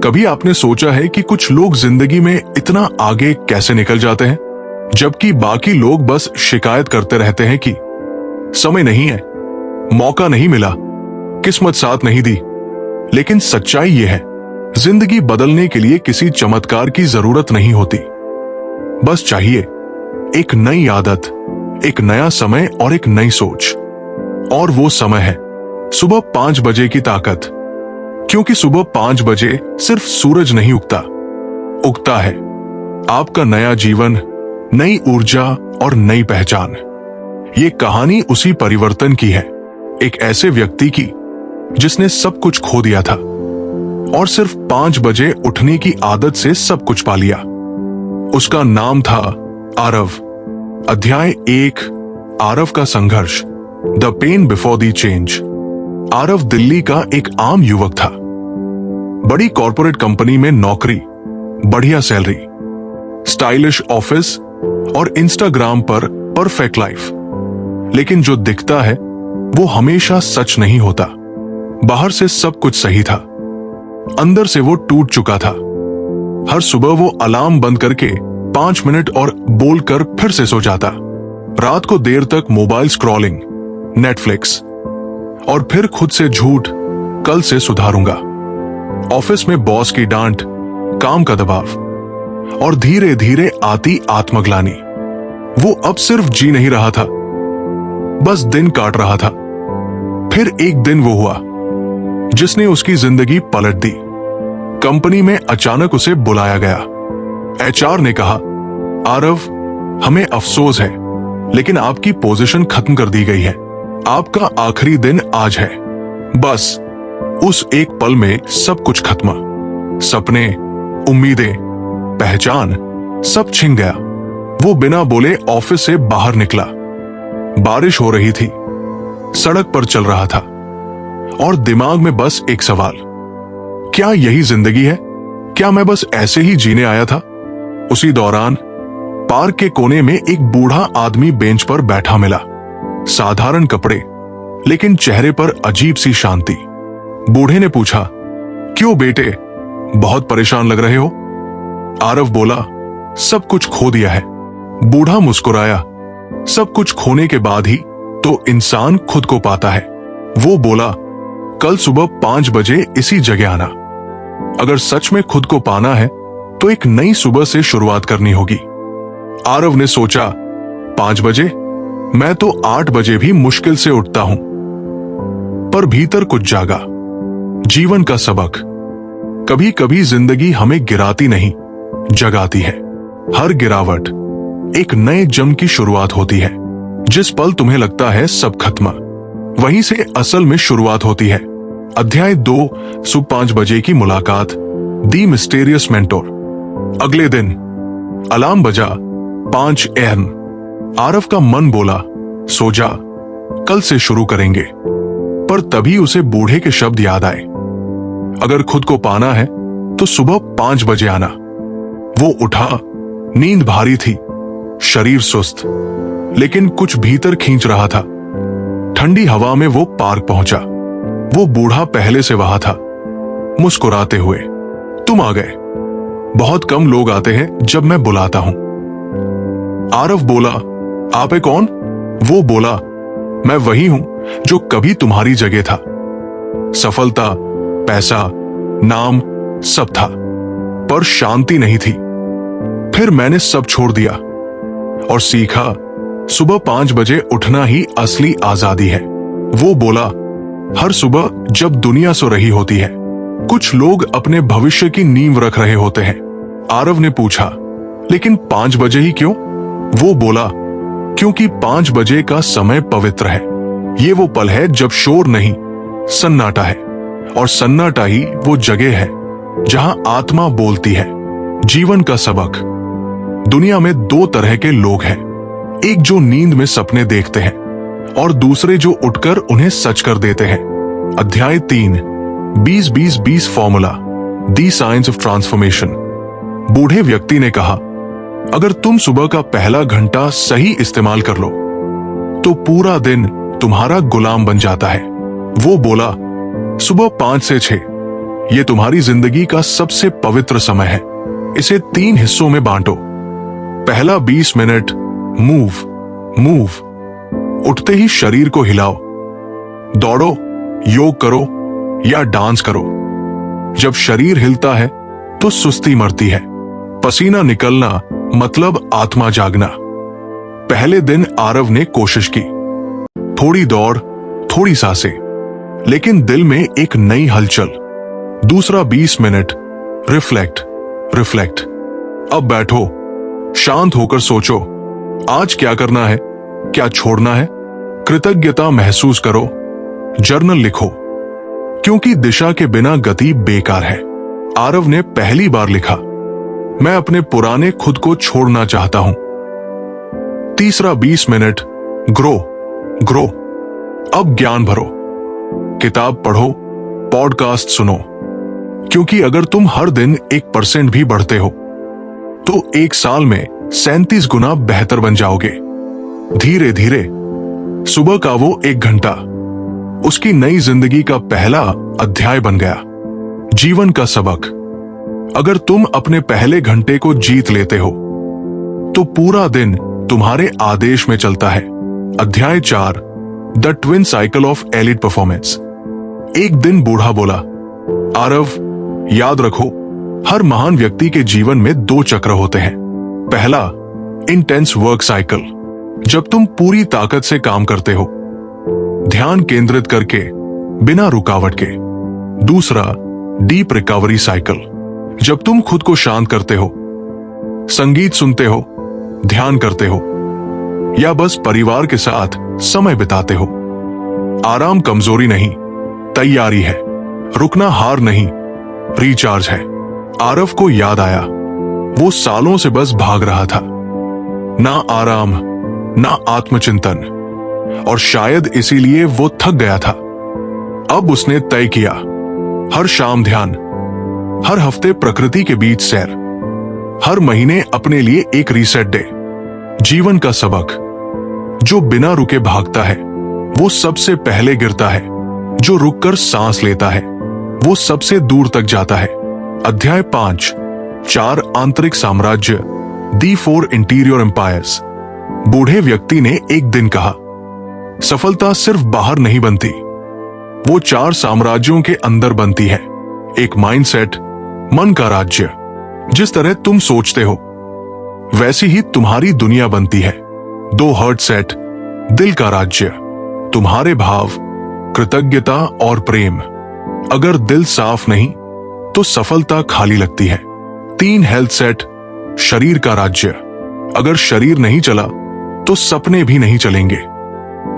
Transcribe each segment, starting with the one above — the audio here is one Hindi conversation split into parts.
कभी आपने सोचा है कि कुछ लोग जिंदगी में इतना आगे कैसे निकल जाते हैं, जबकि बाकी लोग बस शिकायत करते रहते हैं कि समय नहीं है, मौका नहीं मिला, किस्मत साथ नहीं दी। लेकिन सच्चाई यह है, जिंदगी बदलने के लिए किसी चमत्कार की जरूरत नहीं होती। बस चाहिए एक नई आदत, एक नया समय और एक नई सोच। और वो समय है सुबह 5 बजे की ताकत। क्योंकि सुबह 5 बजे सिर्फ सूरज नहीं उगता है आपका नया जीवन, नई ऊर्जा और नई पहचान। ये कहानी उसी परिवर्तन की है, एक ऐसे व्यक्ति की जिसने सब कुछ खो दिया था और सिर्फ 5 बजे उठने की आदत से सब कुछ पा लिया। उसका नाम था आरव। अध्याय 1, आरव का संघर्ष, the pain before the change. Aarav Delhi का एक आम युवक था। बड़ी कॉर्पोरेट कंपनी में नौकरी, बढ़िया सैलरी, स्टाइलिश ऑफिस और इंस्टाग्राम पर परफेक्ट लाइफ। लेकिन जो दिखता है वो हमेशा सच नहीं होता। बाहर से सब कुछ सही था, अंदर से वो टूट चुका था। हर सुबह वो अलार्म बंद करके 5 मिनट और बोलकर फिर से सो जाता। रात को देर तक मोबाइल स्क्रॉलिंग, नेटफ्लिक्स और फिर खुद से झूठ, कल से सुधारूंगा। ऑफिस में बॉस की डांट, काम का दबाव और धीरे धीरे आती आत्मग्लानि। वो अब सिर्फ जी नहीं रहा था, बस दिन काट रहा था। फिर एक दिन वो हुआ जिसने उसकी जिंदगी पलट दी। कंपनी में अचानक उसे बुलाया गया। एचआर ने कहा, आरव, हमें अफसोस है, लेकिन आपकी पोजीशन खत्म कर दी गई है। आपका आखिरी दिन आज है। बस उस एक पल में सब कुछ खत्म। सपने, उम्मीदें, पहचान, सब छिन गया। वो बिना बोले ऑफिस से बाहर निकला। बारिश हो रही थी, सड़क पर चल रहा था और दिमाग में बस एक सवाल, क्या यही जिंदगी है? क्या मैं बस ऐसे ही जीने आया था? उसी दौरान पार्क के कोने में एक बूढ़ा आदमी बेंच पर बैठा मिला। साधारण कपड़े, लेकिन चेहरे पर अजीब सी शांति। बूढ़े ने पूछा, क्यों बेटे, बहुत परेशान लग रहे हो? आरव बोला, सब कुछ खो दिया है। बूढ़ा मुस्कुराया, सब कुछ खोने के बाद ही तो इंसान खुद को पाता है। वो बोला, कल सुबह 5 बजे इसी जगह आना। अगर सच में खुद को पाना है तो एक नई सुबह से शुरुआत करनी होगी। आरव ने सोचा, 5 बजे? मैं तो 8 बजे भी मुश्किल से उठता हूं। पर भीतर कुछ जागा, जीवन का सबक। कभी कभी जिंदगी हमें गिराती नहीं, जगाती है। हर गिरावट एक नए जन्म की शुरुआत होती है। जिस पल तुम्हें लगता है सब खत्म, वहीं से असल में शुरुआत होती है। अध्याय 2, सुबह 5 बजे की मुलाकात, दी मिस्टीरियस मेंटोर। अगले दिन अलार्म बजा, 5 AM। आरव का मन बोला, सो जा, कल से शुरू करेंगे। पर तभी उसे बूढ़े के शब्द याद आए, अगर खुद को पाना है तो सुबह 5 बजे आना। वो उठा, नींद भारी थी, शरीर सुस्त, लेकिन कुछ भीतर खींच रहा था। ठंडी हवा में वो पार्क पहुंचा। वो बूढ़ा पहले से वहां था, मुस्कुराते हुए। तुम आ गए। बहुत कम लोग आते हैं जब मैं बुलाता हूं। आरव बोला, आप है कौन? वो बोला, मैं वही हूं जो कभी तुम्हारी जगह था। सफलता, पैसा, नाम सब था, पर शांति नहीं थी। फिर मैंने सब छोड़ दिया और सीखा, सुबह 5 बजे उठना ही असली आजादी है। वो बोला, हर सुबह जब दुनिया सो रही होती है, कुछ लोग अपने भविष्य की नींव रख रहे होते हैं। आरव ने पूछा, लेकिन 5 बजे ही क्यों? वो बोला, क्योंकि 5 बजे का समय पवित्र है। ये वो पल है जब शोर नहीं, सन्नाटा है, और सन्नाटा ही वो जगह है जहां आत्मा बोलती है। जीवन का सबक। दुनिया में 2 तरह के लोग हैं, एक जो नींद में सपने देखते हैं और दूसरे जो उठकर उन्हें सच कर देते हैं। अध्याय 3, 20-20-20 formula, the science of transformation. बूढ़े व्यक्ति ने कहा, अगर तुम सुबह का पहला घंटा सही इस्तेमाल कर लो तो पूरा दिन तुम्हारा गुलाम बन जाता है। वो बोला, सुबह 5 से 6 ये तुम्हारी जिंदगी का सबसे पवित्र समय है। इसे 3 हिस्सों में बांटो। पहला 20 मिनट मूव। उठते ही शरीर को हिलाओ, दौड़ो, योग करो या डांस करो। जब शरीर हिलता है तो सुस्ती मरती है। पसीना निकलना मतलब आत्मा जागना। पहले दिन आरव ने कोशिश की, थोड़ी दौड़, थोड़ी सांसें, लेकिन दिल में एक नई हलचल। दूसरा 20 मिनट रिफ्लेक्ट। अब बैठो, शांत होकर सोचो, आज क्या करना है, क्या छोड़ना है। कृतज्ञता महसूस करो, जर्नल लिखो, क्योंकि दिशा के बिना गति बेकार है। आरव ने पहली बार लिखा, मैं अपने पुराने खुद को छोड़ना चाहता हूं। तीसरा 20 मिनट ग्रो। अब ज्ञान भरो, किताब पढ़ो, पॉडकास्ट सुनो, क्योंकि अगर तुम हर दिन 1% भी बढ़ते हो तो 1 साल में 37 गुना बेहतर बन जाओगे। धीरे धीरे सुबह का वो 1 घंटा उसकी नई जिंदगी का पहला अध्याय बन गया। जीवन का सबक, अगर तुम अपने पहले घंटे को जीत लेते हो तो पूरा दिन तुम्हारे आदेश में चलता है। अध्याय 4, the twin cycle of elite performance. एक दिन बूढ़ा बोला, आरव, याद रखो, हर महान व्यक्ति के जीवन में 2 चक्र होते हैं। पहला, इंटेंस वर्क साइकिल, जब तुम पूरी ताकत से काम करते हो, ध्यान केंद्रित करके, बिना रुकावट के। दूसरा, डीप रिकवरी साइकिल, जब तुम खुद को शांत करते हो, संगीत सुनते हो, ध्यान करते हो या बस परिवार के साथ समय बिताते हो। आराम कमजोरी नहीं, तैयारी है। रुकना हार नहीं, रिचार्ज है। आरव को याद आया, वो सालों से बस भाग रहा था, ना आराम ना आत्मचिंतन, और शायद इसीलिए वो थक गया था। अब उसने तय किया, हर शाम ध्यान, हर हफ्ते प्रकृति के बीच सैर, हर महीने अपने लिए एक रीसेट डे। जीवन का सबक, जो बिना रुके भागता है वो सबसे पहले गिरता है, जो रुककर सांस लेता है वो सबसे दूर तक जाता है। अध्याय 5, 4 आंतरिक साम्राज्य, दी 4 इंटीरियर एम्पायर्स। बूढ़े व्यक्ति ने एक दिन कहा, सफलता सिर्फ बाहर नहीं बनती, वो 4 साम्राज्यों के अंदर बनती है। एक माइंडसेट, मन का राज्य, जिस तरह तुम सोचते हो वैसी ही तुम्हारी दुनिया बनती है। 2 हार्ट सेट, दिल का राज्य, तुम्हारे भाव, कृतज्ञता और प्रेम। अगर दिल साफ नहीं तो सफलता खाली लगती है। 3 हेल्थ सेट, शरीर का राज्य, अगर शरीर नहीं चला तो सपने भी नहीं चलेंगे।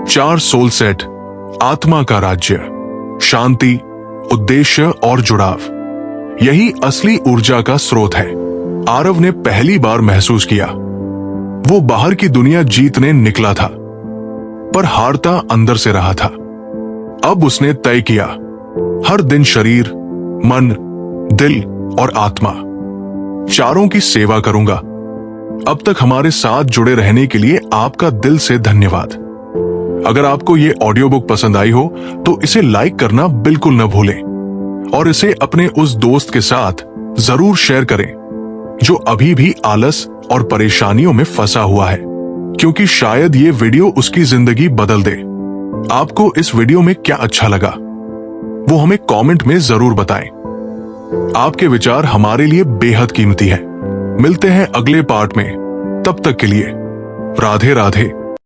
4 सोल सेट, आत्मा का राज्य, शांति, उद्देश्य और जुड़ाव, यही असली ऊर्जा का स्रोत है। आरव ने पहली बार महसूस किया, वो बाहर की दुनिया जीतने निकला था पर हारता अंदर से रहा था। अब उसने तय किया, हर दिन शरीर, मन, दिल और आत्मा, चारों की सेवा करूंगा। अब तक हमारे साथ जुड़े रहने के लिए आपका दिल से धन्यवाद। अगर आपको ये ऑडियो बुक पसंद आई हो तो इसे लाइक करना बिल्कुल न भूलें और इसे अपने उस दोस्त के साथ जरूर शेयर करें जो अभी भी आलस और परेशानियों में फंसा हुआ है, क्योंकि शायद ये वीडियो उसकी जिंदगी बदल दे। आपको इस वीडियो में क्या अच्छा लगा वो हमें कमेंट में जरूर बताएं। आपके विचार हमारे लिए बेहद कीमती है। मिलते हैं अगले पार्ट में, तब तक के लिए राधे राधे।